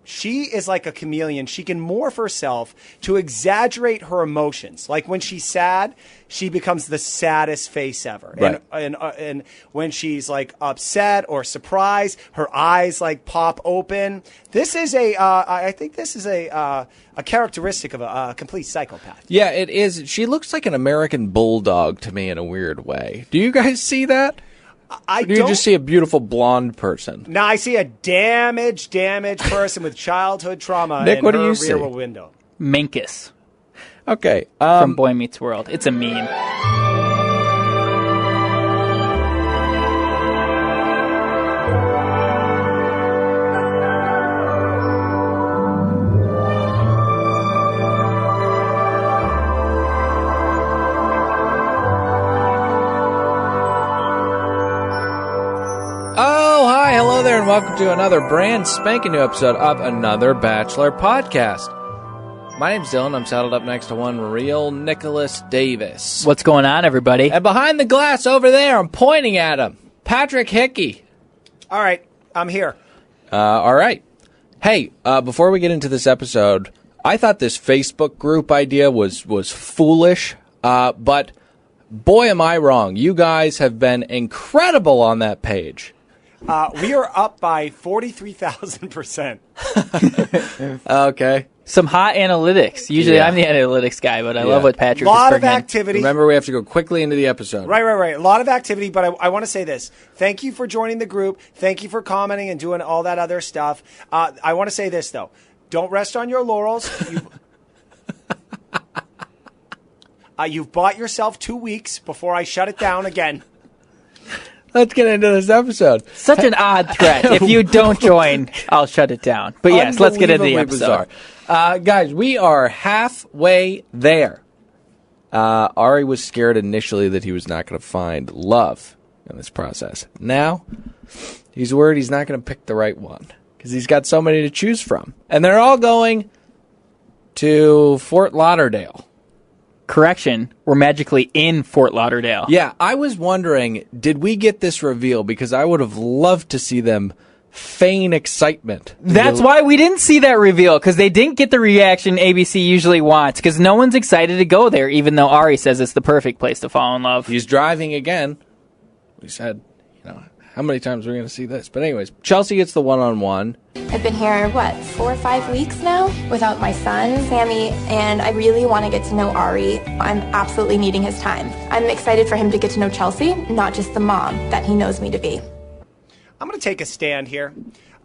she is like a chameleon. She can morph herself to exaggerate her emotions. Like when she's sad, she becomes the saddest face ever. Right. And when she's like upset or surprised, her eyes like pop open. This is I think this is a characteristic of a complete psychopath. Yeah, it is. She looks like an American bulldog to me in a weird way. Do you guys see that? Or do you just see a beautiful blonde person? No, I see a damaged person with childhood trauma Nick, in what do her you rear see? window. Minkus Okay. from Boy Meets World. It's a meme. Hello there, and welcome to another brand spanking new episode of Another Bachelor Podcast. My name's Dylan. I'm saddled up next to one real Nicholas Davis. What's going on, everybody? And behind the glass over there, I'm pointing at him, Patrick Hickey. All right, I'm here. All right. Hey, before we get into this episode, I thought this Facebook group idea was foolish, but boy, am I wrong. You guys have been incredible on that page. We are up by 43,000%. Okay. Some hot analytics. Usually Yeah. I'm the analytics guy, but I love what Patrick A lot is of bringing. activity. Remember, we have to go quickly into the episode. Right. A lot of activity, but I want to say this. Thank you for joining the group. Thank you for commenting and doing all that other stuff. I want to say this, though. Don't rest on your laurels. You've bought yourself 2 weeks before I shut it down again. Let's get into this episode. Such an odd threat. If you don't join, I'll shut it down. But yes, let's get into the episode. Bizarre. Guys, we are halfway there. Ari was scared initially that he was not going to find love in this process. Now, he's worried he's not going to pick the right one because he's got so many to choose from. And they're all going to Fort Lauderdale. Correction, we're magically in Fort Lauderdale. Yeah, I was wondering, did we get this reveal? Because I would have loved to see them feign excitement. That's why we didn't see that reveal, because they didn't get the reaction ABC usually wants, because no one's excited to go there, even though Ari says it's the perfect place to fall in love. He's driving again. We said, how many times are we going to see this? But anyways, Chelsea gets the one-on-one. I've been here, 4 or 5 weeks now without my son, Sammy, and I really want to get to know Ari. I'm absolutely needing his time. I'm excited for him to get to know Chelsea, not just the mom that he knows me to be. I'm going to take a stand here.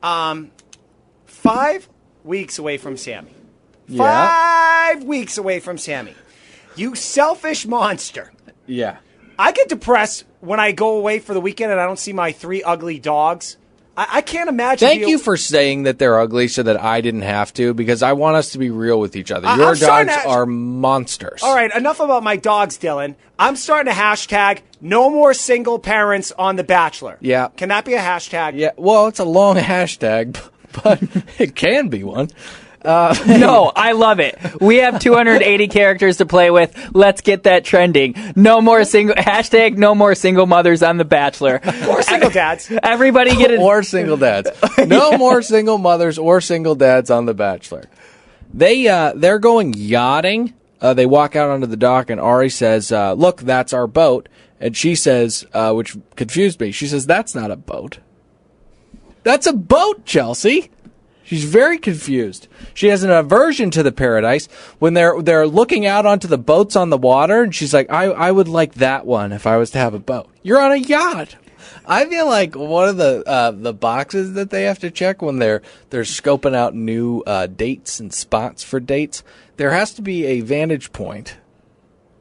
5 weeks away from Sammy. Yeah. 5 weeks away from Sammy. You selfish monster. Yeah. I get depressed when I go away for the weekend and I don't see my 3 ugly dogs. I can't imagine. Thank you for saying that they're ugly so that I didn't have to, because I want us to be real with each other. Your dogs are monsters. All right, enough about my dogs, Dylan. I'm starting to hashtag no more single parents on The Bachelor. Yeah. Can that be a hashtag? Yeah, well, it's a long hashtag, but it can be one. No, I love it. We have 280 characters to play with. Let's get that trending. No more single mothers on The Bachelor. Or single dads. Everybody get it. Or single dads. No more single mothers or single dads on The Bachelor. They're going yachting. They walk out onto the dock, and Ari says, look, that's our boat. And she says, which confused me, she says, that's not a boat. That's a boat, Chelsea. She's very confused. She has an aversion to the paradise when they're looking out onto the boats on the water, and she's like, I would like that one if I was to have a boat. You're on a yacht. I feel like one of the boxes that they have to check when they're scoping out new dates and spots for dates, there has to be a vantage point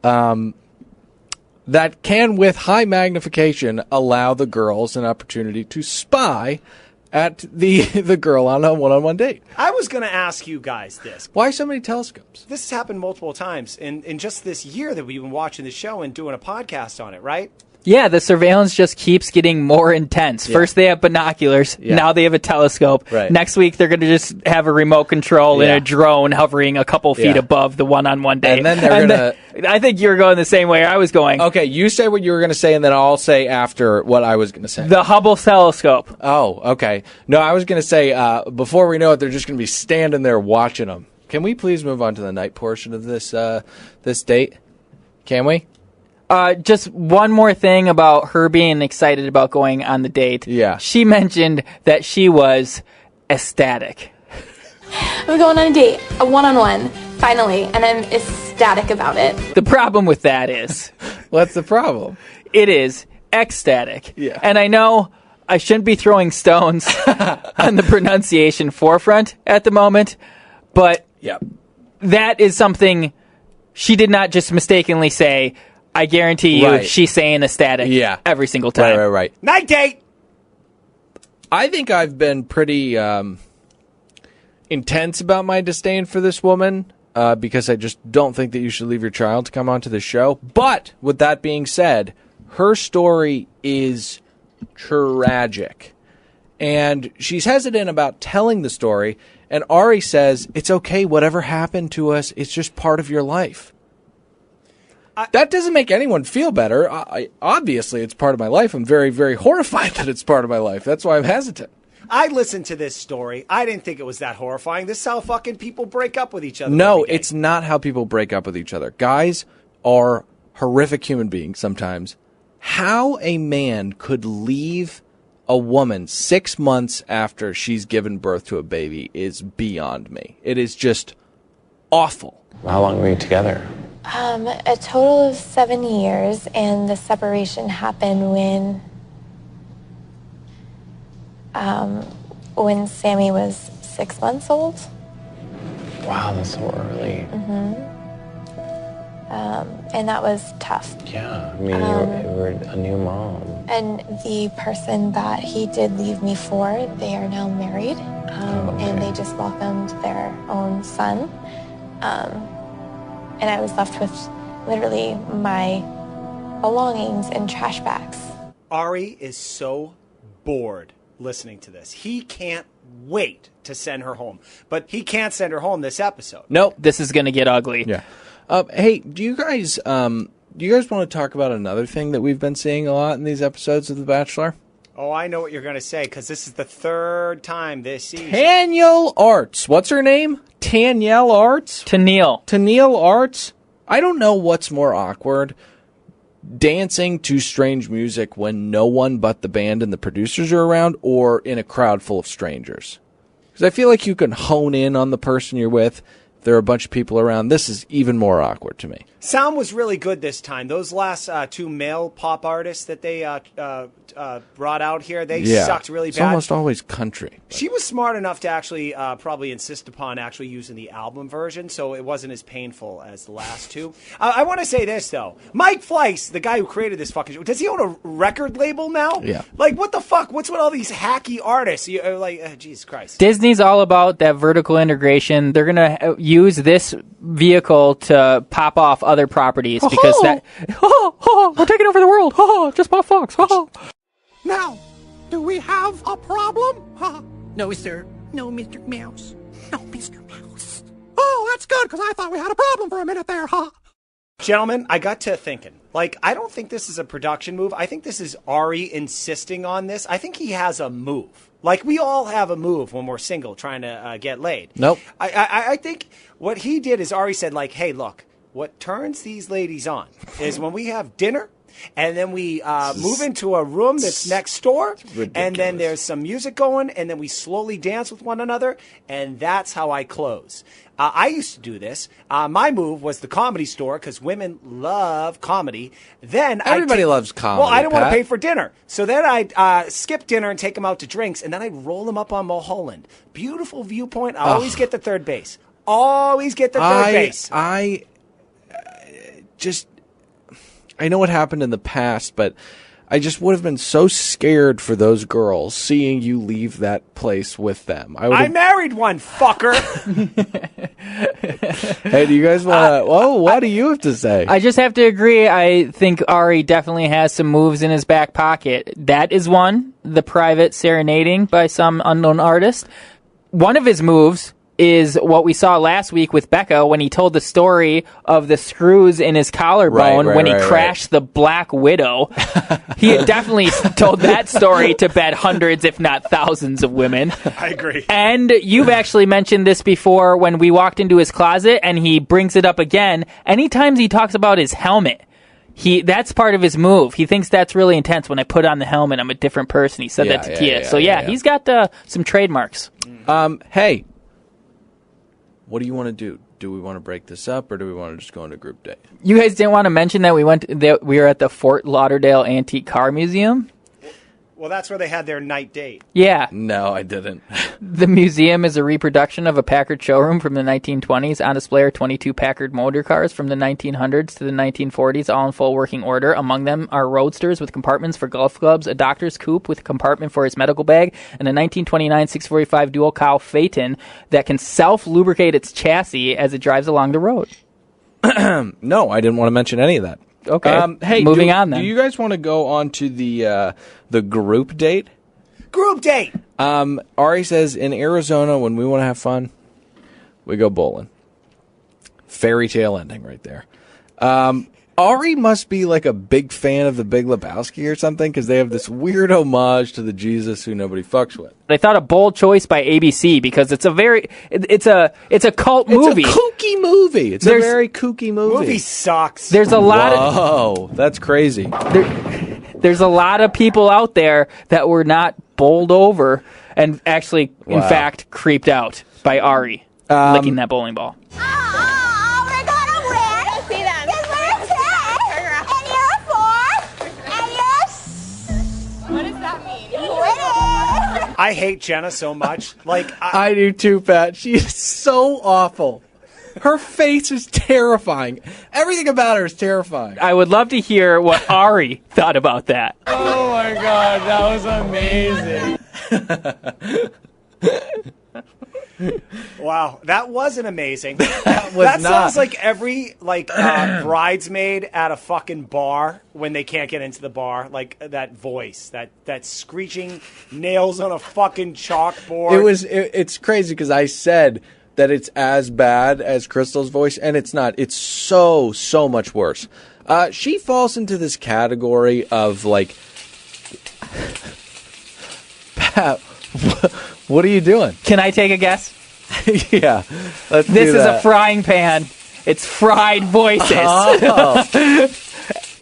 that can, with high magnification, allow the girls an opportunity to spy at the girl on a one-on-one date. I was going to ask you guys this. Why so many telescopes? This has happened multiple times in just this year that we've been watching the show and doing a podcast on it, right? Yeah, the surveillance just keeps getting more intense. Yeah. First they have binoculars. Yeah. Now they have a telescope. Right. Next week they're going to just have a remote control and a drone hovering a couple feet above the one-on-one date. And then they're going to... I think you're going the same way I was going. Okay, you say what you were going to say, and then I'll say after what I was going to say. The Hubble telescope. Oh, okay. No, I was going to say, before we know it, they're just going to be standing there watching them. Can we please move on to the night portion of this this date? Can we? Just one more thing about her being excited about going on the date. Yeah. She mentioned that she was ecstatic. I'm going on a date, a one-on-one, finally, and I'm ecstatic about it. The problem with that is... What's the problem? It is ecstatic. Yeah. And I know I shouldn't be throwing stones on the pronunciation forefront at the moment, but that is something she did not just mistakenly say. I guarantee you she's saying ecstatic every single time. Right. Night date! I think I've been pretty intense about my disdain for this woman because I just don't think that you should leave your child to come onto the show. But with that being said, her story is tragic. And she's hesitant about telling the story. And Ari says, it's okay, whatever happened to us, it's just part of your life. That doesn't make anyone feel better. Obviously, it's part of my life. I'm very, very horrified that it's part of my life. That's why I'm hesitant. I listened to this story. I didn't think it was that horrifying. This is how fucking people break up with each other. No, it's not how people break up with each other. Guys are horrific human beings sometimes. How a man could leave a woman 6 months after she's given birth to a baby is beyond me. It is just awful. How long were you together? A total of 7 years, and the separation happened when Sammy was 6 months old. Wow, that's so early. And that was tough. Yeah, I mean, you were a new mom. And the person that he did leave me for, they are now married, and they just welcomed their own son. And I was left with literally my belongings in trash bags. Ari is so bored listening to this. He can't wait to send her home. But he can't send her home this episode. Nope, this is going to get ugly. Yeah. Hey, do you guys want to talk about another thing that we've been seeing a lot in these episodes of The Bachelor? Oh, I know what you're going to say, because this is the third time this season. Tanyel Arts. What's her name? Tanyel Arts? Tanyel Arts? I don't know what's more awkward. Dancing to strange music when no one but the band and the producers are around, or in a crowd full of strangers. Because I feel like you can hone in on the person you're with. If there are a bunch of people around, this is even more awkward to me. Sound was really good this time. Those last two male pop artists that they brought out here, they sucked really bad. It's almost always country. But. She was smart enough to actually probably insist upon actually using the album version, so it wasn't as painful as the last two. I want to say this, though. Mike Fleiss, the guy who created this fucking show, does he own a record label now? Yeah. Like, what the fuck? What's with all these hacky artists? Jesus Christ. Disney's all about that vertical integration. They're going to use this vehicle to pop off other properties because we're taking over the world. Just bought Fox. Now, do we have a problem? No, sir. No, Mr. Mouse. No, Mr. Mouse. Oh, that's good, because I thought we had a problem for a minute there, Gentlemen, I got to thinking. I don't think this is a production move. I think this is Ari insisting on this. I think he has a move. We all have a move when we're single trying to get laid. Nope. I think what he did is Ari said, hey, look, what turns these ladies on is when we have dinner, and then we move into a room that's next door, and then there's some music going, and then we slowly dance with one another, and that's how I close. I used to do this. My move was the Comedy Store, because women love comedy. Then everybody loves comedy. Well, I didn't want to pay for dinner. So then I'd skip dinner and take them out to drinks, and then I'd roll them up on Mulholland. Beautiful viewpoint. I always get the third base. Always get the third base. I know what happened in the past, but I just would have been so scared for those girls seeing you leave that place with them. I married one, fucker. Hey, do you guys want to? What do you have to say? I just have to agree. I think Ari definitely has some moves in his back pocket. That is one, the private serenading by some unknown artist. One of his moves is what we saw last week with Becca when he told the story of the screws in his collarbone when he crashed the Black Widow. He had definitely told that story to bet hundreds, if not thousands of women. I agree. And you've actually mentioned this before when we walked into his closet, and he brings it up again. Anytime he talks about his helmet, that's part of his move. He thinks that's really intense. When I put on the helmet, I'm a different person. He said that to Tia. So he's got some trademarks. Hey, what do you want to do? Do we want to break this up, or do we want to just go into group date? You guys didn't want to mention that we were at the Fort Lauderdale Antique Car Museum? Well, that's where they had their night date. Yeah. No, I didn't. The museum is a reproduction of a Packard showroom from the 1920s. On display are 22 Packard motor cars from the 1900s to the 1940s, all in full working order. Among them are roadsters with compartments for golf clubs, a doctor's coupe with a compartment for his medical bag, and a 1929 645 dual cowl Phaeton that can self-lubricate its chassis as it drives along the road. No, I didn't want to mention any of that. Okay. Hey, moving on then. Do you guys want to go on to the group date? Group date! Ari says, in Arizona, when we want to have fun, we go bowling. Fairy tale ending right there. Ari must be like a big fan of The Big Lebowski or something, because they have this weird homage to the Jesus who nobody fucks with. I thought a bold choice by ABC because it's a cult movie. It's a kooky movie. It's a very kooky movie. Movie sucks. There's a lot Whoa, that's crazy. There's a lot of people out there that were not bowled over and actually, in fact, creeped out by Ari licking that bowling ball. I hate Jenna so much. I do too, Pat. She is so awful. Her face is terrifying. Everything about her is terrifying. I would love to hear what Ari thought about that. Oh my God, that was amazing. Wow, that wasn't amazing. That sounds like every bridesmaid at a fucking bar when they can't get into the bar. Like that voice, that screeching nails on a fucking chalkboard. It's crazy because I said that it's as bad as Krystal's voice, and it's not. It's so much worse. She falls into this category of like, Pat, what are you doing? Can I take a guess? Yeah, let's do that. This is a frying pan. It's fried voices.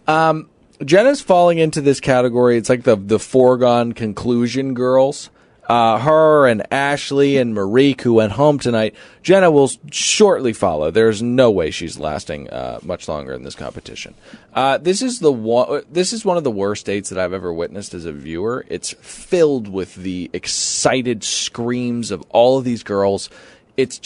Oh. Jenna's falling into this category. It's like the foregone conclusion girls. Her and Ashley and Marique, who went home tonight. Jenna will shortly follow. There's no way she's lasting much longer in this competition. This is one of the worst dates that I've ever witnessed as a viewer. It's filled with the excited screams of all of these girls. It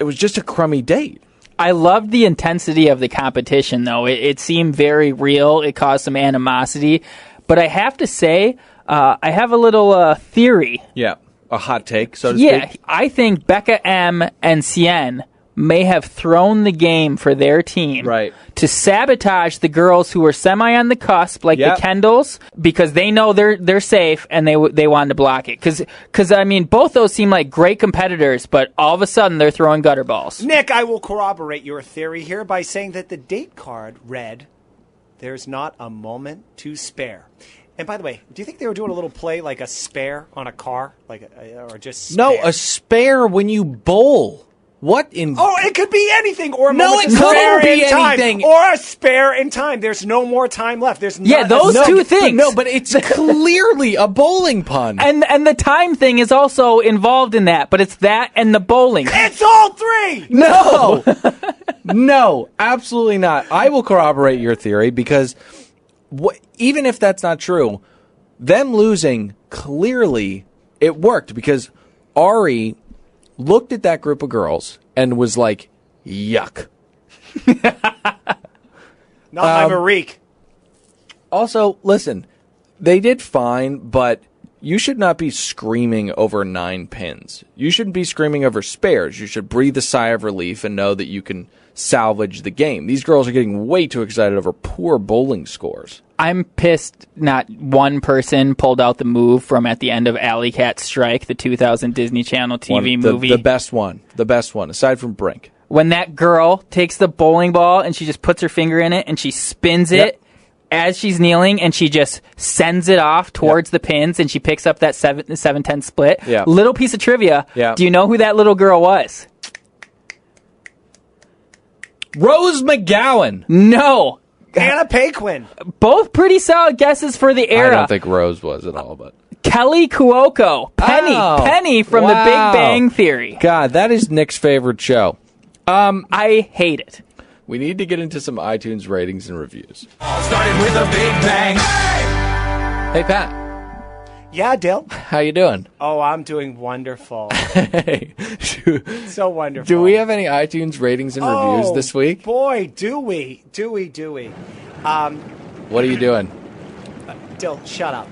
was just a crummy date. I loved the intensity of the competition, though. It seemed very real. It caused some animosity. But I have to say, I have a little theory. Yeah, a hot take, so to speak. Yeah, I think Becca M. and Cien may have thrown the game for their team to sabotage the girls who were semi on the cusp, like the Kendalls, because they know they're safe and they wanted to block it. Because I mean, both those seem like great competitors, but all of a sudden they're throwing gutter balls. Nick, I will corroborate your theory here by saying that the date card read, "There's not a moment to spare." And by the way, do you think they were doing a little play like a spare on a car, or just spare? No, a spare when you bowl. What in? Oh, it could be anything, or a no, moment it to spare couldn't be in time, anything, or a spare in time. There's no more time left. There's those two things. But it's clearly a bowling pun, and the time thing is also involved in that. But it's that and the bowling. It's all three. No, no, absolutely not. I will corroborate your theory because even if that's not true, them losing clearly it worked because Ari looked at that group of girls and was like, yuck. Not my Marique. Also, listen, they did fine, but you should not be screaming over 9 pins. You shouldn't be screaming over spares. You should breathe a sigh of relief and know that you can salvage the game. These girls are getting way too excited over poor bowling scores. I'm pissed not one person pulled out the move from at the end of Alley Cat Strike, the 2000 Disney Channel TV movie. The best one, aside from Brink. When that girl takes the bowling ball and she just puts her finger in it and she spins it as she's kneeling and she just sends it off towards the pins and she picks up that 7-10 split. Yeah. Little piece of trivia. Yeah. Do you know who that little girl was? Rose McGowan. No. Anna Paquin. Both pretty solid guesses for the era. I don't think Rose was at all, but Kaley Cuoco. Penny from The Big Bang Theory. God, that is Nick's favorite show. I hate it. We need to get into some iTunes ratings and reviews. Started with a big bang. Hey, Pat. Yeah, Dill. How you doing? Oh, I'm doing wonderful. Hey. So wonderful. Do we have any iTunes ratings and reviews this week? Boy, do we. What are you doing? Dill, shut up.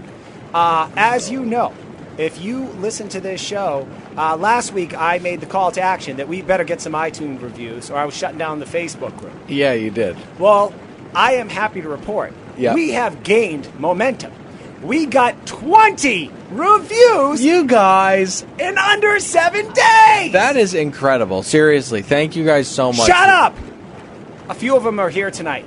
As you know, if you listen to this show, last week I made the call to action that we better get some iTunes reviews or I was shutting down the Facebook group. Yeah, you did. Well, I am happy to report we have gained momentum. We got 20 reviews. You guys. In under 7 days. That is incredible. Seriously, thank you guys so much. Shut up. A few of them are here tonight.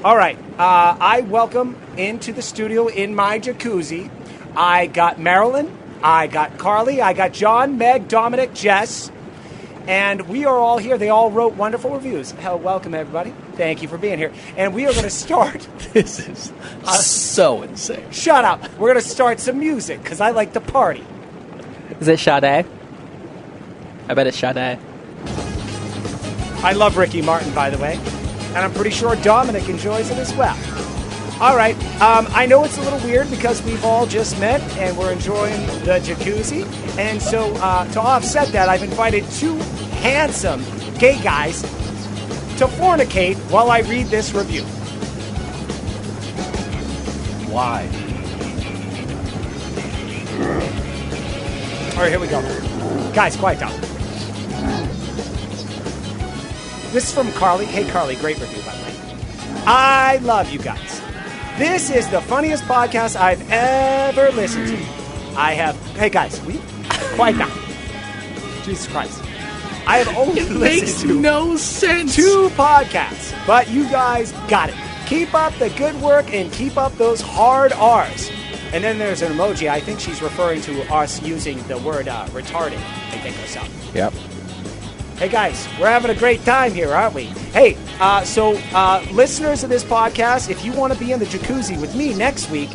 All right. I welcome into the studio in my jacuzzi. I got Marilyn. I got Carly. I got John, Meg, Dominic, Jess. And we are all here. They all wrote wonderful reviews. Welcome, everybody. Thank you for being here. And we are going to start. This is so insane. Shut up. We're going to start some music because I like to party. Is it Sade? I bet it's Sade. I love Ricky Martin, by the way. And I'm pretty sure Dominic enjoys it as well. All right. I know it's a little weird because we've all just met and we're enjoying the jacuzzi. And so to offset that, I've invited 2 handsome gay guys to fornicate while I read this review. Why? All right, here we go. Guys, quiet down. This is from Carly. Hey, Carly, great review, by the way. I love you guys. This is the funniest podcast I've ever listened to. Hey guys, quiet down. Jesus Christ. I have only listened to no sense. 2 podcasts, but you guys got it. Keep up the good work and keep up those hard R's. And then there's an emoji. I think she's referring to us using the word retarded, I think, or something. Yep. Hey guys, we're having a great time here, aren't we? Hey, so listeners of this podcast, if you want to be in the jacuzzi with me next week,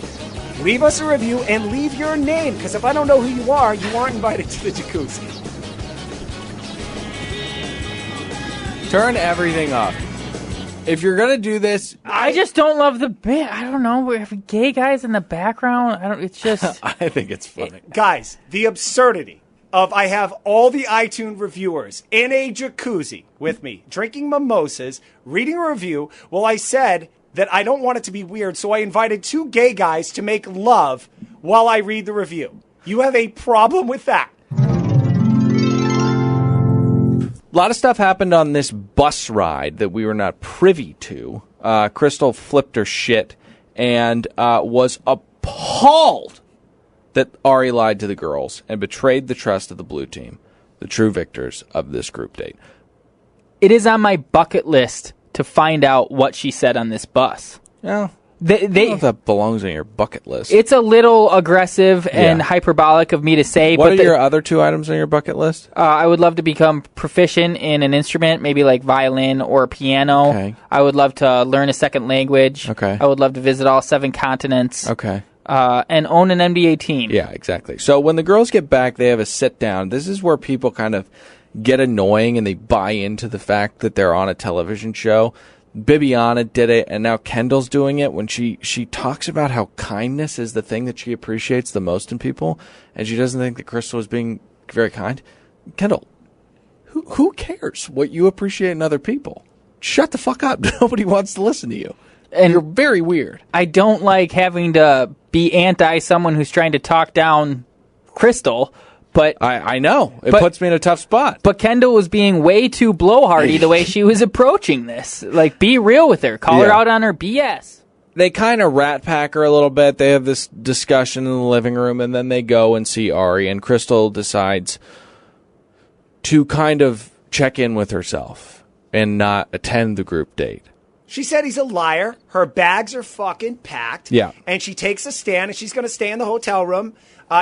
leave us a review and leave your name, because if I don't know who you aren't invited to the jacuzzi. Turn everything off. If you're going to do this... I just don't love the bit. I don't know. We have gay guys in the background. It's just... I think it's funny. Guys, the absurdity of I have all the iTunes reviewers in a jacuzzi with me, drinking mimosas, reading a review. Well, I said that I don't want it to be weird, so I invited 2 gay guys to make love while I read the review. You have a problem with that? A lot of stuff happened on this bus ride that we were not privy to. Krystal flipped her shit and was appalled that Ari lied to the girls and betrayed the trust of the blue team, the true victors of this group date. It is on my bucket list to find out what she said on this bus. Yeah. I don't know if that belongs on your bucket list. It's a little aggressive and hyperbolic of me to say. What are your other 2 items on your bucket list? I would love to become proficient in an instrument, maybe like violin or piano. Okay. I would love to learn a second language. Okay. I would love to visit all 7 continents. Okay. And own an NBA team. Yeah, exactly. So when the girls get back, they have a sit down. This is where people kind of get annoying and they buy into the fact that they're on a television show. Bibiana did it, and now Kendall's doing it when she talks about how kindness is the thing that she appreciates the most in people, and she doesn't think that Krystal is being very kind. Kendall, who cares what you appreciate in other people? Shut the fuck up. Nobody wants to listen to you. And you're very weird. I don't like having to be anti someone who's trying to talk down Krystal, but I know. It puts me in a tough spot. But Kendall was being way too blowhardy the way she was approaching this. Like, be real with her. Call her out on her BS. They kind of rat pack her a little bit. They have this discussion in the living room, and then they go and see Ari, and Krystal decides to kind of check in with herself and not attend the group date. She said he's a liar. Her bags are fucking packed. Yeah. And she takes a stand, and she's going to stay in the hotel room,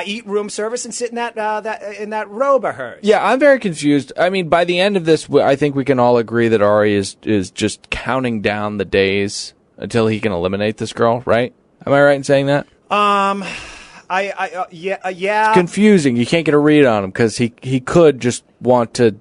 eat room service, and sit in that robe of hers. Yeah, I'm very confused. I mean, by the end of this, I think we can all agree that Ari is just counting down the days until he can eliminate this girl, right? Am I right in saying that? Yeah. It's confusing. You can't get a read on him because he could just want to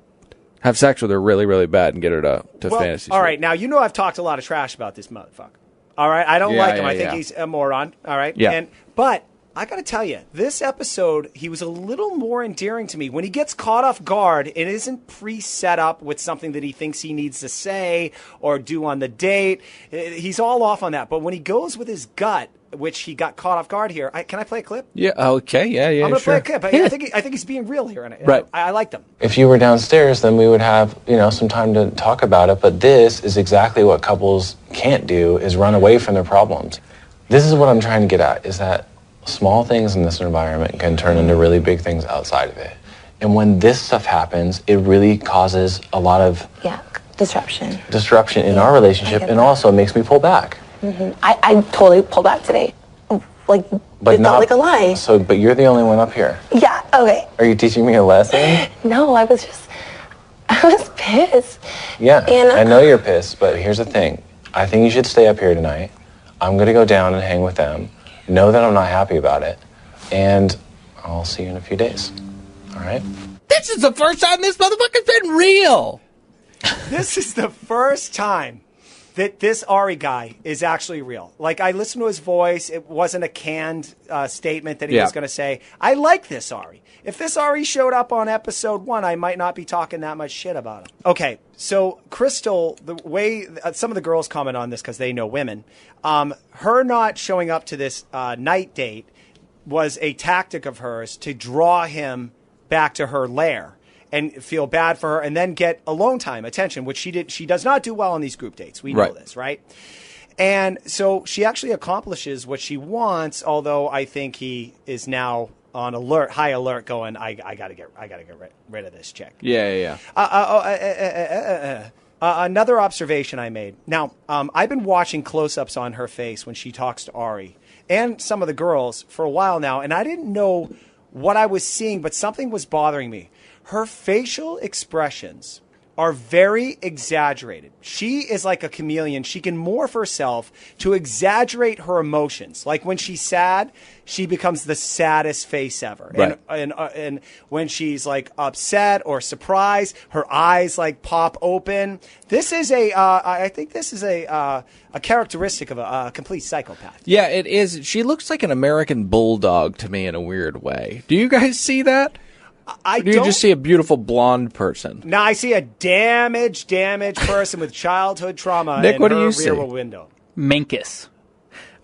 have sex with her really, really bad and get her to fantasy. All right, now, I've talked a lot of trash about this motherfucker. All right? I don't like him. I think he's a moron. All right? Yeah. But I got to tell you, this episode, he was a little more endearing to me. When he gets caught off guard, it isn't pre-set up with something that he thinks he needs to say or do on the date. He's all off on that. But when he goes with his gut, which he got caught off guard here, can I play a clip? Yeah, okay, yeah, I'm going to sure. play a clip. I think he's being real here. And right. I like them. If you were downstairs, then we would have, some time to talk about it. But this is exactly what couples can't do, is run away from their problems. This is what I'm trying to get at, is that small things in this environment can turn into really big things outside of it. And when this stuff happens, it really causes a lot of disruption in our relationship, and also makes me pull back. Mm-hmm. I totally pulled back today. Like, but it felt like a lie. But you're the only one up here. Yeah, okay. Are you teaching me a lesson? No, I was pissed. Yeah, and I know you're pissed, but here's the thing. I think you should stay up here tonight. I'm going to go down and hang with them. Know that I'm not happy about it. And I'll see you in a few days. All right? This is the first time this motherfucker's been real. This is the first time that this Ari guy is actually real. Like, I listened to his voice. It wasn't a canned statement that he was going to say. I like this Ari. If this Ari showed up on episode 1, I might not be talking that much shit about him. Okay, so Krystal, the way some of the girls comment on this because they know women, her not showing up to this night date was a tactic of hers to draw him back to her lair and feel bad for her, and then get alone time, attention, which she did. She does not do well on these group dates. We know this, right? And so she actually accomplishes what she wants. Although I think he is now on high alert, going, I gotta get rid of this chick. Yeah. Another observation I made. Now, I've been watching close-ups on her face when she talks to Ari and some of the girls for a while now, and I didn't know what I was seeing, but something was bothering me. Her facial expressions are very exaggerated. She is like a chameleon. She can morph herself to exaggerate her emotions. Like when she's sad, she becomes the saddest face ever. Right. And when she's like upset or surprised, her eyes like pop open. This is I think this is a characteristic of a complete psychopath. Yeah, it is. She looks like an American bulldog to me in a weird way. Do you guys see that? Or do you just see a beautiful blonde person? No, I see a damaged person with childhood trauma Nick, in what do her you see? rear window. Minkus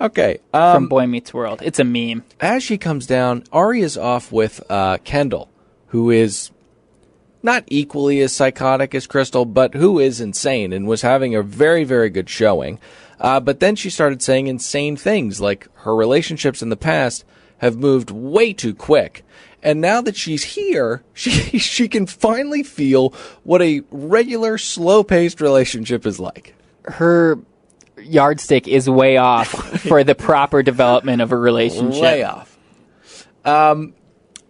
Okay. from Boy Meets World. It's a meme. As she comes down, Ari is off with Kendall, who is not equally as psychotic as Krystal, but who is insane and was having a very, very good showing. But then she started saying insane things, like her relationships in the past have moved way too quick. And now that she's here, she can finally feel what a regular, slow-paced relationship is like. Her yardstick is way off for the proper development of a relationship. Way off.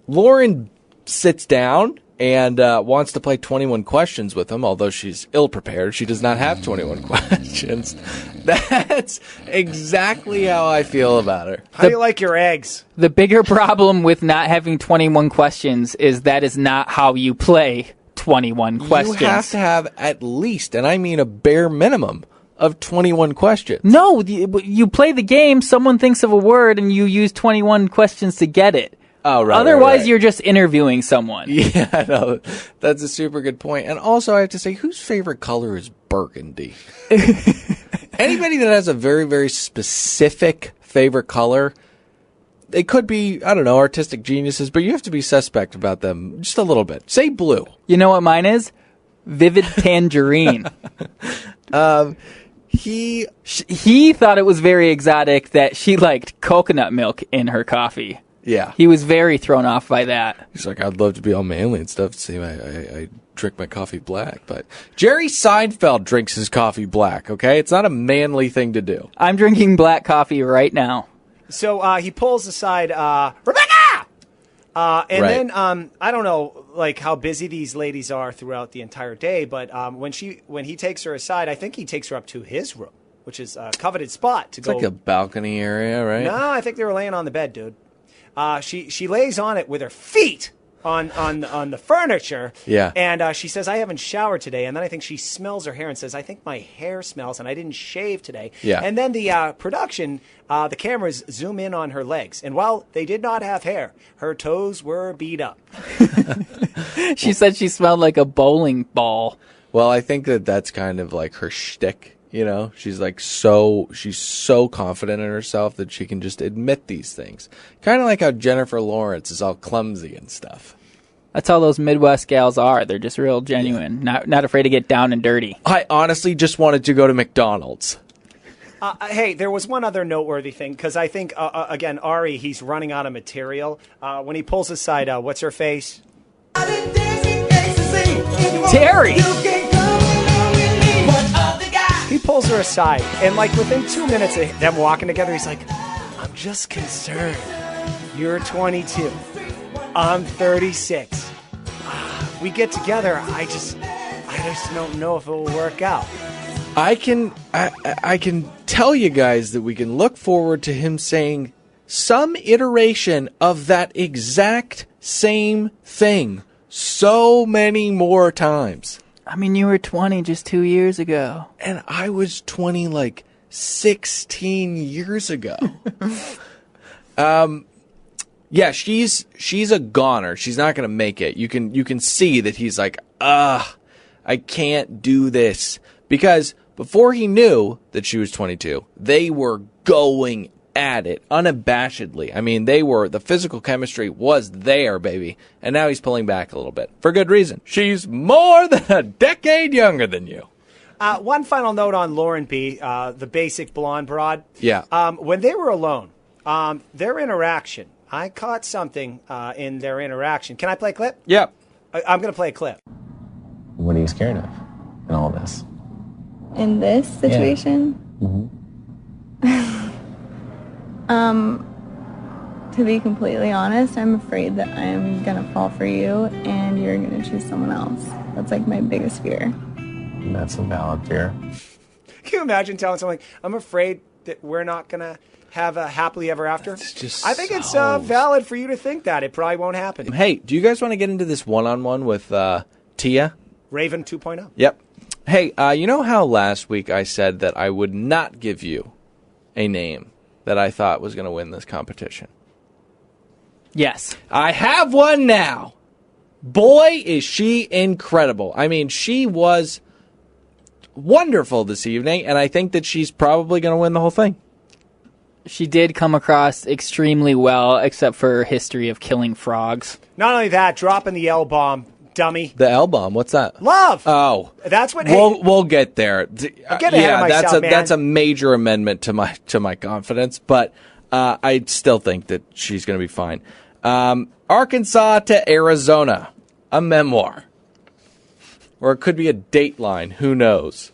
Lauren sits down and wants to play 21 questions with him, although she's ill-prepared. She does not have 21 questions. That's exactly how I feel about her. How do you like your eggs? The bigger problem with not having 21 questions is that is not how you play 21 questions. You have to have at least, and I mean a bare minimum, of 21 questions. No, you play the game, someone thinks of a word, and you use 21 questions to get it. Oh, right. Otherwise, you're just interviewing someone. Yeah, no, that's a super good point. And also, I have to say, whose favorite color is burgundy? Anybody that has a very, very specific favorite color, they could be, I don't know, artistic geniuses, but you have to be suspect about them just a little bit. Say blue. You know what mine is? Vivid tangerine. He thought it was very exotic that she liked coconut milk in her coffee. Yeah. He was very thrown off by that. He's like, I'd love to be all manly and stuff. See, I drink my coffee black. But Jerry Seinfeld drinks his coffee black, okay? It's not a manly thing to do. I'm drinking black coffee right now. So he pulls aside Rebecca! Then I don't know like how busy these ladies are throughout the entire day, but when he takes her aside, I think he takes her up to his room, which is a coveted spot to go. It's like a balcony area, right? No, I think they were laying on the bed, dude. She lays on it with her feet on the furniture. Yeah. And she says, I haven't showered today. And then I think she smells her hair and says, I think my hair smells and I didn't shave today. Yeah. And then the production, the cameras zoom in on her legs. And while they did not have hair, her toes were beat up. She said she smelled like a bowling ball. Well, I think that's kind of like her shtick. You know, she's so confident in herself that she can just admit these things. Kind of like how Jennifer Lawrence is all clumsy and stuff. That's how those Midwest gals are. They're just real genuine, not afraid to get down and dirty. I honestly just wanted to go to McDonald's. Hey, there was one other noteworthy thing, because I think, again, Ari, he's running out of material. When he pulls aside, what's her face? Terry! He pulls her aside, and like within 2 minutes of them walking together, he's like, I'm just concerned. You're 22. I'm 36. We get together, I just don't know if it will work out. I can tell you guys that we can look forward to him saying some iteration of that exact same thing so many more times. I mean, you were 20 just 2 years ago. And I was 20 like 16 years ago. Yeah, she's a goner. She's not going to make it. You can see that he's like, I can't do this. Because before he knew that she was 22, they were going at it unabashedly. I mean, the physical chemistry was there, baby. And now he's pulling back a little bit. For good reason. She's more than a decade younger than you. One final note on Lauren B., the basic blonde broad. Yeah. When they were alone, their interaction, I caught something in their interaction. Can I play a clip? Yep. I'm going to play a clip. What are you scared of in all this? In this situation? Yeah. Mm-hmm. To be completely honest, I'm afraid that I'm gonna fall for you and you're gonna choose someone else. That's like my biggest fear. That's a valid fear. Can you imagine telling someone, I'm afraid that we're not going to have a happily ever after? I think it's valid for you to think that. It probably won't happen. Hey, do you guys want to get into this one-on-one with Tia? Raven 2.0. Yep. Hey, you know how last week I said that I would not give you a name that I thought was going to win this competition? Yes. I have one now. Boy, is she incredible. I mean, she was wonderful this evening, and I think that she's probably going to win the whole thing. She did come across extremely well, except for her history of killing frogs. Not only that, dropping the L-bomb, dummy. The L-bomb, what's that? Love. Oh. That's what... We'll get there. I'm getting ahead of myself, man. That's a major amendment to my confidence, but I still think that she's going to be fine. Arkansas to Arizona, a memoir. Or it could be a Dateline, who knows?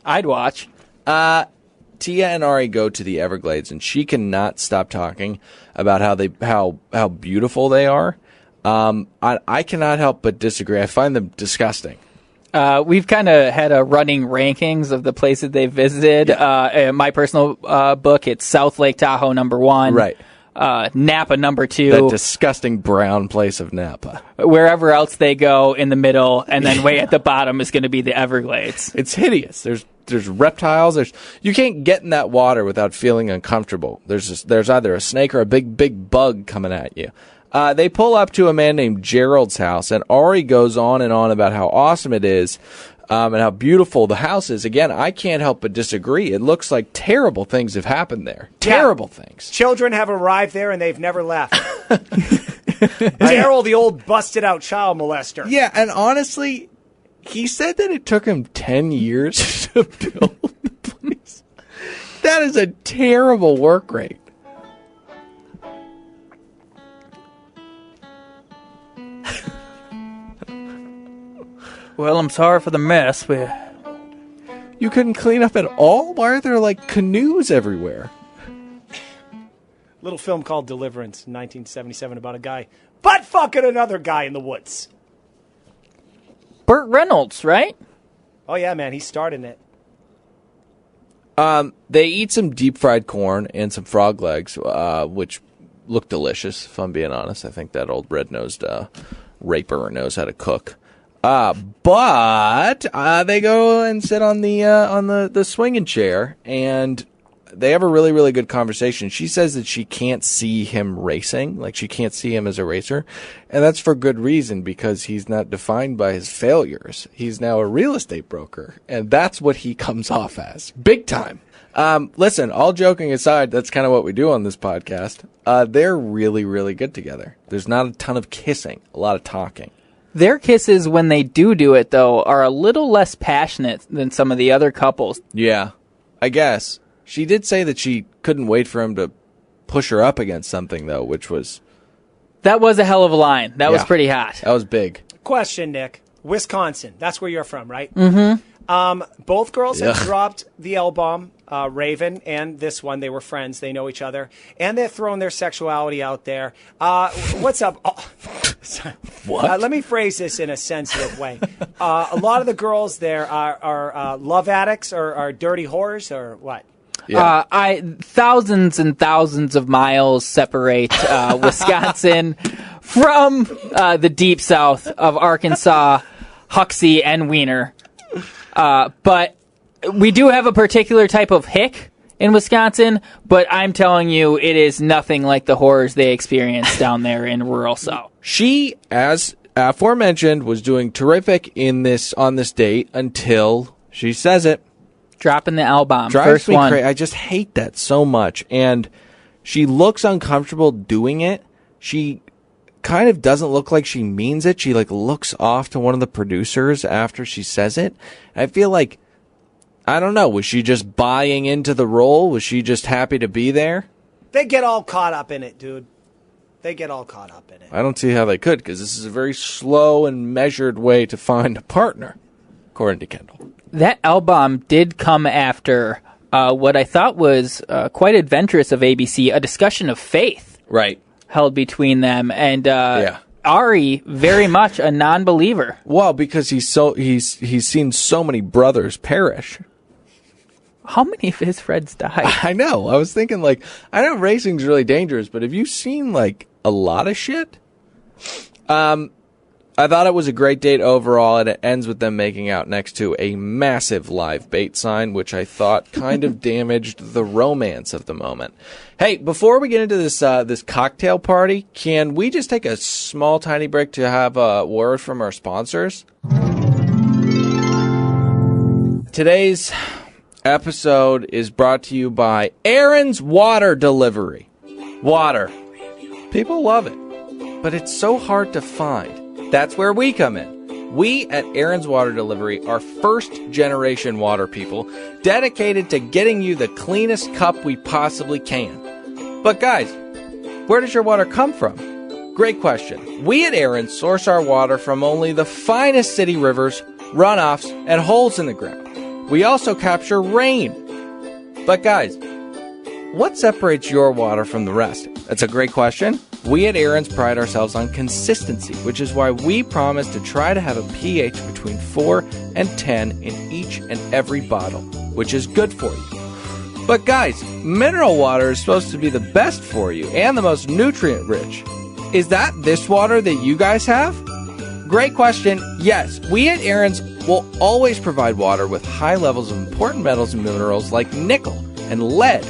I'd watch. Tia and Ari go to the Everglades, and she cannot stop talking about how beautiful they are. I cannot help but disagree. I find them disgusting. We've kind of had a running rankings of the places they've visited. Yeah. In my personal book, it's South Lake Tahoe #1. Right. Napa #2. That disgusting brown place of Napa. Wherever else they go in the middle, and then way at the bottom is going to be the Everglades. It's hideous. There's reptiles. You can't get in that water without feeling uncomfortable. There's either a snake or a big bug coming at you. They pull up to a man named Gerald's house, and Ari goes on and on about how awesome it is. and how beautiful the house is. Again, I can't help but disagree. It looks like terrible things have happened there. Terrible things. Children have arrived there and they've never left. Daryl, the old busted-out child molester. Yeah, and honestly, he said that it took him 10 years to build the place. That is a terrible work rate. Well, I'm sorry for the mess. You couldn't clean up at all? Why are there, like, canoes everywhere? Little film called Deliverance, 1977, about a guy butt-fucking another guy in the woods. Burt Reynolds, right? Oh, yeah, man, he's starting it. They eat some deep-fried corn and some frog legs, which look delicious, if I'm being honest. I think that old red-nosed raper knows how to cook. But they go and sit on the swinging chair, and they have a really, really good conversation. She says that she can't see him racing, like she can't see him as a racer, and that's for good reason, because he's not defined by his failures. He's now a real estate broker, and that's what he comes off as. Big time. Listen, all joking aside, that's kind of what we do on this podcast. They're really, really good together. There's not a ton of kissing, a lot of talking. Their kisses, when they do it, though, are a little less passionate than some of the other couples. Yeah, I guess. She did say that she couldn't wait for him to push her up against something, though, which was... That was a hell of a line. That was pretty hot. That was big. Question, Nick. Wisconsin. That's where you're from, right? Mm-hmm. Both girls have dropped the L-bomb. Raven and this one, they were friends. They know each other. And they're throwing their sexuality out there. What's up? Oh, what? Let me phrase this in a sensitive way. A lot of the girls there are love addicts or are dirty whores or what? Yeah. Thousands and thousands of miles separate Wisconsin from the deep south of Arkansas, Huxley, and Wiener. But we do have a particular type of hick in Wisconsin, but I'm telling you, it is nothing like the horrors they experience down there in rural South. She, as aforementioned, was doing terrific on this date until she says it. Dropping the L-bomb. Drives First me one. crazy. I just hate that so much. And she looks uncomfortable doing it. She kind of doesn't look like she means it. She looks off to one of the producers after she says it. I feel like, I don't know, was she just buying into the role? Was she just happy to be there? They get all caught up in it, dude. They get all caught up in it. I don't see how they could, because this is a very slow and measured way to find a partner, according to Kendall. That L-bomb did come after what I thought was quite adventurous of ABC, a discussion of faith. Right. Held between them, and Ari, very much a non-believer. Well, because he's seen so many brothers perish. How many of his friends died? I know. I was thinking, I know racing's really dangerous, but have you seen, a lot of shit? I thought it was a great date overall, and it ends with them making out next to a massive live bait sign, which I thought kind of damaged the romance of the moment. Hey, before we get into this cocktail party, can we just take a small, tiny break to have a word from our sponsors? Today's episode is brought to you by Aaron's Water Delivery. Water. People love it, but it's so hard to find. That's where we come in. We at Aaron's Water Delivery are first-generation water people dedicated to getting you the cleanest cup we possibly can. But guys, where does your water come from? Great question. We at Aaron's source our water from only the finest city rivers, runoffs, and holes in the ground. We also capture rain. But guys, what separates your water from the rest? That's a great question. We at Aaron's pride ourselves on consistency, which is why we promise to try to have a pH between 4 and 10 in each and every bottle, which is good for you. But guys, mineral water is supposed to be the best for you and the most nutrient rich. Is that this water that you guys have? Great question. Yes, we at Aaron's will always provide water with high levels of important metals and minerals like nickel and lead,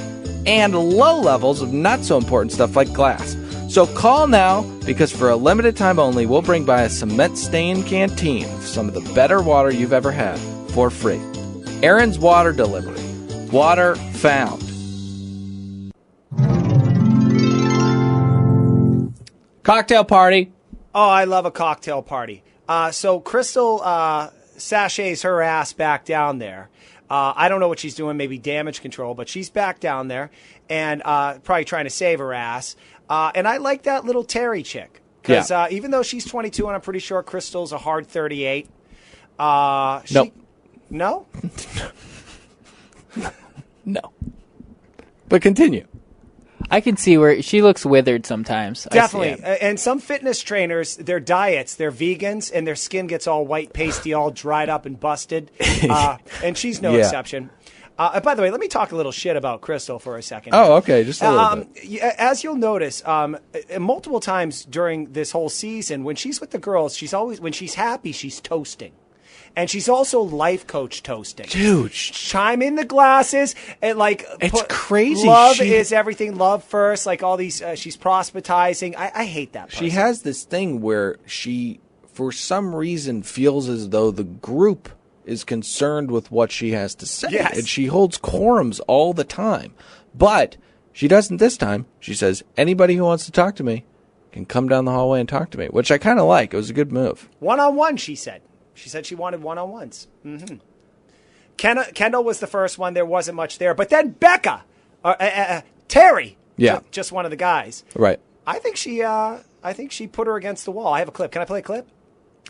and low levels of not so important stuff like glass. So call now, because for a limited time only, we'll bring by a cement-stained canteen of some of the better water you've ever had for free. Aaron's Water Delivery. Water found. Cocktail party. Oh, I love a cocktail party. So Krystal sachets her ass back down there. I don't know what she's doing, maybe damage control, but she's back down there and probably trying to save her ass. And I like that little Terry chick because even though she's 22 and I'm pretty sure Krystal's a hard 38. Nope. No? No. But continue. I can see where she looks withered sometimes. Definitely. And some fitness trainers, their diets, they're vegans, and their skin gets all white, pasty, all dried up and busted. And she's no exception. By the way, let me talk a little shit about Krystal for a second. Oh, okay. Just a little bit. As you'll notice, multiple times during this whole season, when she's with the girls, when she's happy, she's toasting. And she's also life coach toasting. Dude. Chime in the glasses and it's crazy. Love is everything. Love first. Like all these, she's proselytizing. I hate that person. She has this thing where she, for some reason, feels as though the group is concerned with what she has to say. Yes. And she holds quorums all the time. But she doesn't this time. She says, anybody who wants to talk to me can come down the hallway and talk to me, which I kind of like. It was a good move. One-on-one, she said. She said she wanted one-on-ones. Mm-hmm. Kendall was the first one. There wasn't much there. But then Becca, Terry, just one of the guys. Right. I think she put her against the wall. I have a clip. Can I play a clip?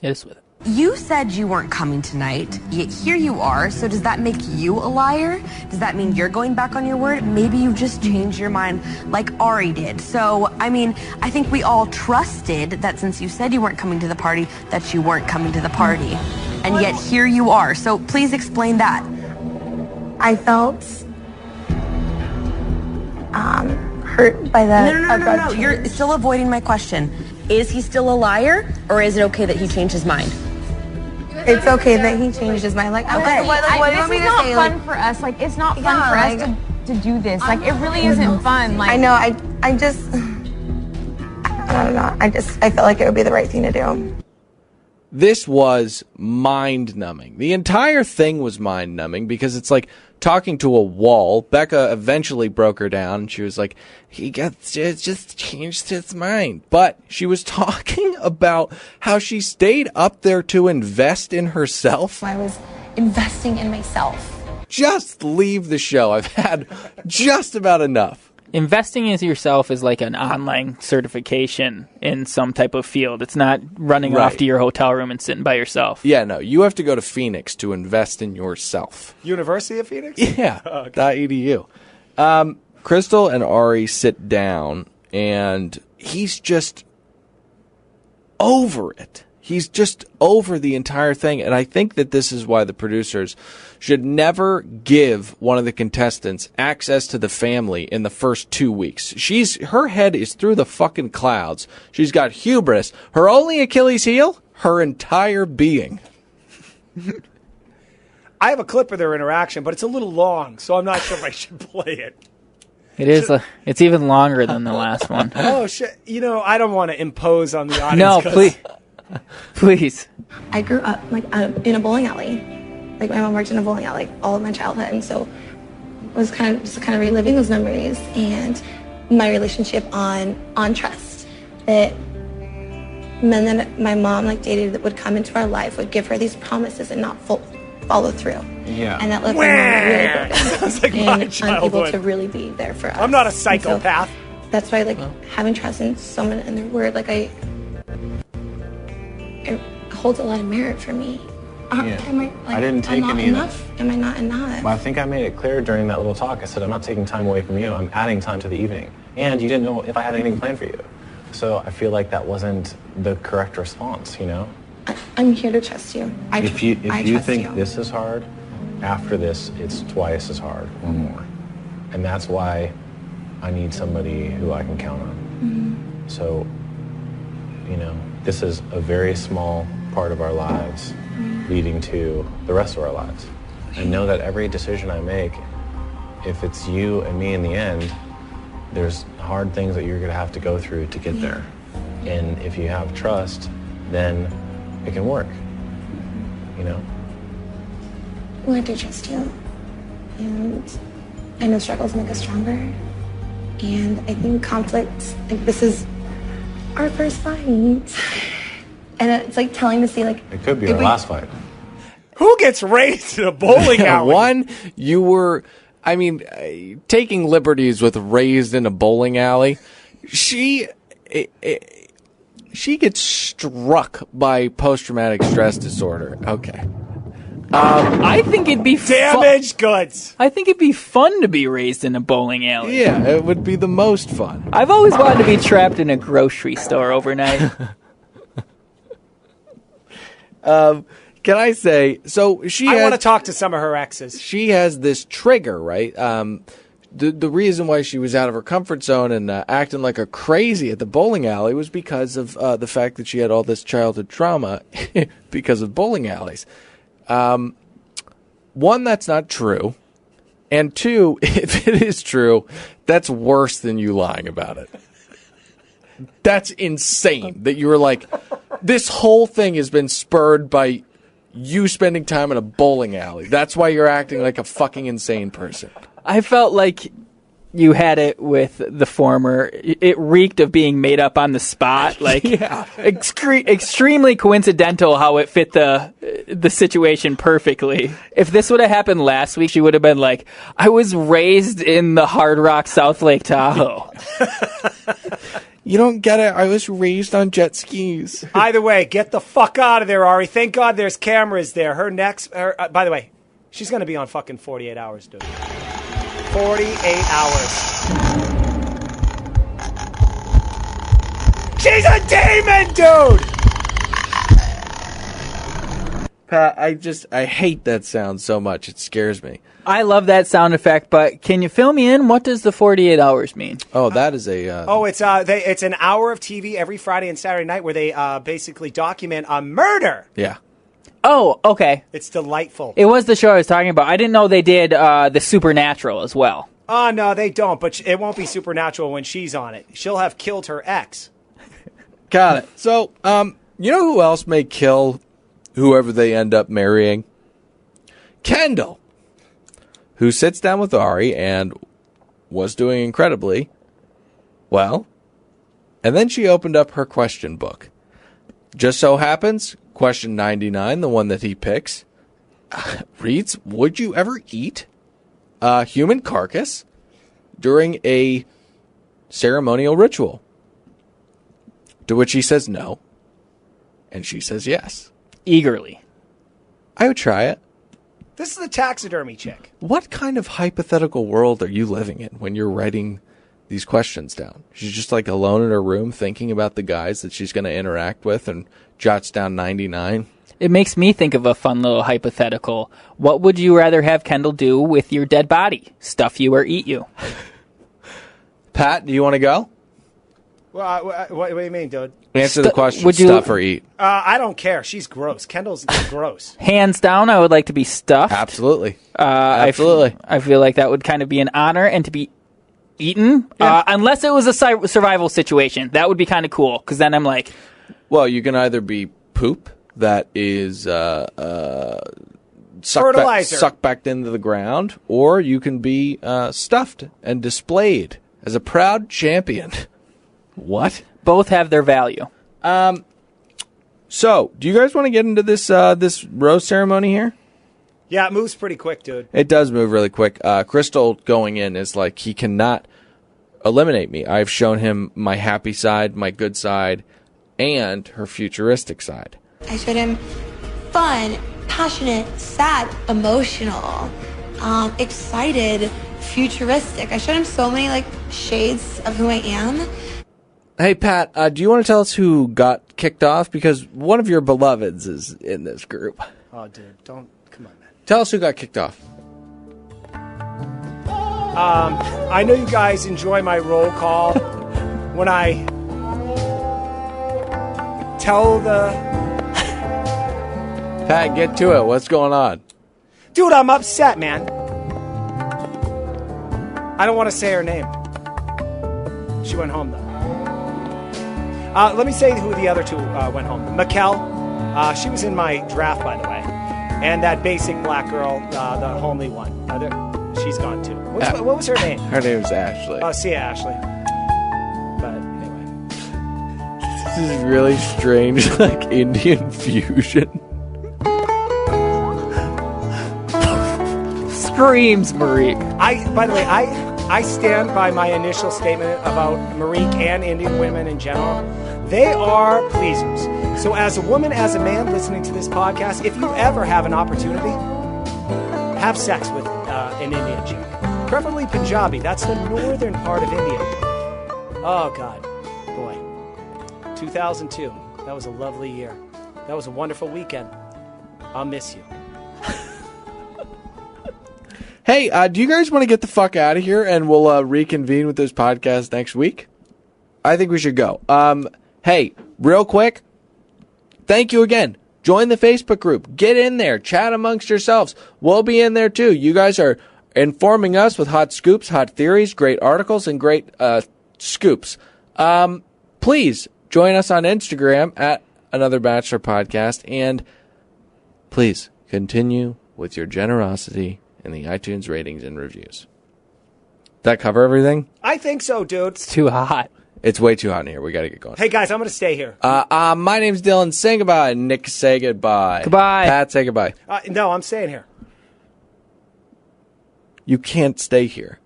Yes, with it. You said you weren't coming tonight, yet here you are. So does that make you a liar? Does that mean you're going back on your word? Maybe you just changed your mind like Ari did. So, I mean, I think we all trusted that since you said you weren't coming to the party, that you weren't coming to the party. And yet here you are. So please explain that. I felt hurt by that. No. You're still avoiding my question. Is he still a liar, or is it okay that he changed his mind? It's okay that he changed his mind. Like, okay, what do you want me to say? This is not fun for us. Like, it's not fun for us to do this. Like, it really isn't fun. Like, I know. I don't know. I felt like it would be the right thing to do. This was mind-numbing. The entire thing was mind-numbing because it's like talking to a wall. Becca eventually broke her down, and she was like, he just changed his mind. But she was talking about how she stayed up there to invest in herself. I was investing in myself. Just leave the show. I've had just about enough. Investing in yourself is like an online certification in some type of field. It's not running off to your hotel room and sitting by yourself. Yeah, no. You have to go to Phoenix to invest in yourself. University of Phoenix? Yeah. .edu. Krystal and Ari sit down, and he's just over it. He's just over the entire thing. And I think that this is why the producers should never give one of the contestants access to the family in the first 2 weeks. Her head is through the fucking clouds. She's got hubris. Her only Achilles heel, her entire being. I have a clip of their interaction, but it's a little long, so I'm not sure if I should play it. It is. It's even longer than the last one. Oh, shit. You know, I don't want to impose on the audience. No, please. Please. I grew up in a bowling alley. Like, my mom worked in a bowling alley all of my childhood, and so I was kind of reliving those memories and my relationship on trust. That men that my mom dated that would come into our life would give her these promises and not follow through. Yeah. And that left my mom really broken. Sounds like and my childhood. unable to really be there for us. I'm not a psychopath. So that's why having trust in someone and their word, it holds a lot of merit for me. I didn't take any of that. Am I not enough? Well, I think I made it clear during that little talk. I said, I'm not taking time away from you. I'm adding time to the evening. And you didn't know if I had anything planned for you. So I feel like that wasn't the correct response, you know? I'm here to trust you. If you think this is hard, after this, it's twice as hard or more. And that's why I need somebody who I can count on. Mm-hmm. So, you know, this is a very small part of our lives leading to the rest of our lives. And know that every decision I make, if it's you and me in the end, There's hard things that you're going to have to go through to get there. And if you have trust, then it can work, you know? Well, I do trust you. And I know struggles make us stronger. And I think conflict, like, this is our first fight. And it's like telling to see, like... It could be our last fight. Who gets raised in a bowling alley? One, you were... I mean, taking liberties with raised in a bowling alley. She gets struck by post-traumatic stress disorder. Okay. I think it'd be damaged goods. I think it'd be fun to be raised in a bowling alley. Yeah, it would be the most fun. I've always wanted to be trapped in a grocery store overnight. Can I say, so I want to talk to some of her exes. She has this trigger, right? The reason why she was out of her comfort zone and acting like a crazy at the bowling alley was because of the fact that she had all this childhood trauma because of bowling alleys. One, that's not true. And two, if it is true, that's worse than you lying about it. That's insane that you were like, this whole thing has been spurred by you spending time in a bowling alley. That's why you're acting like a fucking insane person. I felt like you had it with the former. It reeked of being made up on the spot. Like, yeah. Extremely coincidental how it fit the situation perfectly. If this would have happened last week, she would have been like, I was raised in the Hard Rock South Lake Tahoe. You don't get it. I was raised on jet skis. Either way, get the fuck out of there, Ari. Thank God there's cameras there. Her next... by the way, she's going to be on fucking 48 hours, dude. 48 hours. She's a demon, dude! Pat, I hate that sound so much. It scares me. I love that sound effect, but can you fill me in? What does the 48 hours mean? Oh, that is a... it's an hour of TV every Friday and Saturday night where they basically document a murder. Yeah. Oh, okay. It's delightful. It was the show I was talking about. I didn't know they did the Supernatural as well. Oh, no, they don't, but it won't be Supernatural when she's on it. She'll have killed her ex. Got it. So, you know who else may kill whoever they end up marrying? Kendall, who sits down with Ari and was doing incredibly well. And then she opened up her question book. Just so happens, question 99, the one that he picks, reads, would you ever eat a human carcass during a ceremonial ritual? To which he says no. And she says yes. Eagerly. I would try it. This is the taxidermy chick. What kind of hypothetical world are you living in when you're writing these questions down? She's just like alone in her room thinking about the guys that she's going to interact with and jots down 99. It makes me think of a fun little hypothetical. What would you rather have Kendall do with your dead body? Stuff you or eat you? Pat, do you want to go? Well, what do you mean, dude? Answer the question, would you, stuff or eat. I don't care. She's gross. Kendall's gross. Hands down, I would like to be stuffed. Absolutely. Absolutely. I feel like that would kind of be an honor, and to be eaten, unless it was a survival situation. That would be kind of cool, because then I'm like... Well, you can either be poop that is sucked back into the ground, or you can be stuffed and displayed as a proud champion. What? Both have their value. So, do you guys want to get into this this rose ceremony here? Yeah, it moves pretty quick, dude. It does move really quick. Krystal going in is like, he cannot eliminate me. I've shown him my happy side, my good side, and her futuristic side. I showed him fun, passionate, sad, emotional, excited, futuristic. I showed him so many like shades of who I am. Hey, Pat, do you want to tell us who got kicked off? Because one of your beloveds is in this group. Oh, dude, don't... Come on, man. Tell us who got kicked off. I know you guys enjoy my roll call when I tell the... Pat, get to it. What's going on? Dude, I'm upset, man. I don't want to say her name. She went home, though. Let me say who the other two went home. Mikkel. She was in my draft, by the way. And that basic black girl, the homely one. She's gone, too. What was her name? Her name was Ashley. Oh, see Ashley. But anyway. This is really strange, like Indian fusion. Screams, Marique. By the way, I stand by my initial statement about Marique and Indian women in general. They are pleasers. So as a woman, as a man listening to this podcast, if you ever have an opportunity, have sex with an Indian chick. Preferably Punjabi. That's the northern part of India. Oh, God. Boy. 2002. That was a lovely year. That was a wonderful weekend. I'll miss you. Hey, do you guys want to get the fuck out of here and we'll reconvene with this podcast next week? I think we should go. Hey, real quick, thank you again. Join the Facebook group. Get in there. Chat amongst yourselves. We'll be in there too. You guys are informing us with hot scoops, hot theories, great articles, and great scoops. Please join us on Instagram at Another Bachelor Podcast. And please continue with your generosity in the iTunes ratings and reviews. That cover everything? I think so, dude. It's too hot. It's way too hot in here. We got to get going. Hey, guys, I'm going to stay here. My name's Dylan. Say goodbye. Nick, say goodbye. Goodbye. Pat, say goodbye. No, I'm staying here. You can't stay here.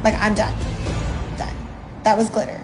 Like, I'm done. Done. That was glitter.